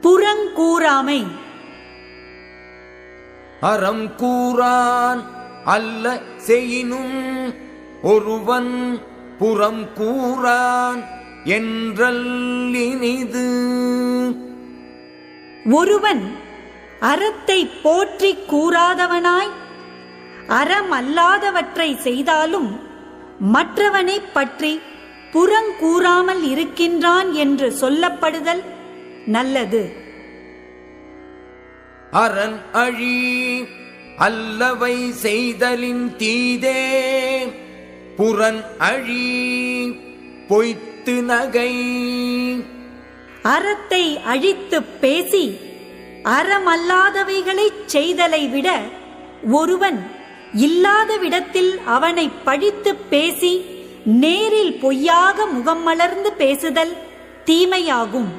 புறங்கூறாமை. அறம் கூறான் அல்ல செய்யினும் ஒருவன் புறம் கூறான் என்றல் இனிது. ஒருவன் அறத்தை போற்றி கூறாதவனாய் அறமல்லாதவற்றை செய்தாலும் மற்றவனை பற்றி புறங்கூறாமல் இருக்கின்றான் என்று சொல்லப்படுதல் நல்லது. அரண் அழி அல்லவை செய்தலின் தீதே புறன் அழி பொய்த்து நகை. அறத்தை அழித்து பேசி அறமல்லாதவைகளை செய்தலை விட ஒருவன் இல்லாத விடத்தில் அவனை பழித்து பேசி நேரில் பொய்யாக முகம் மலர்ந்து பேசுதல் தீமையாகும்.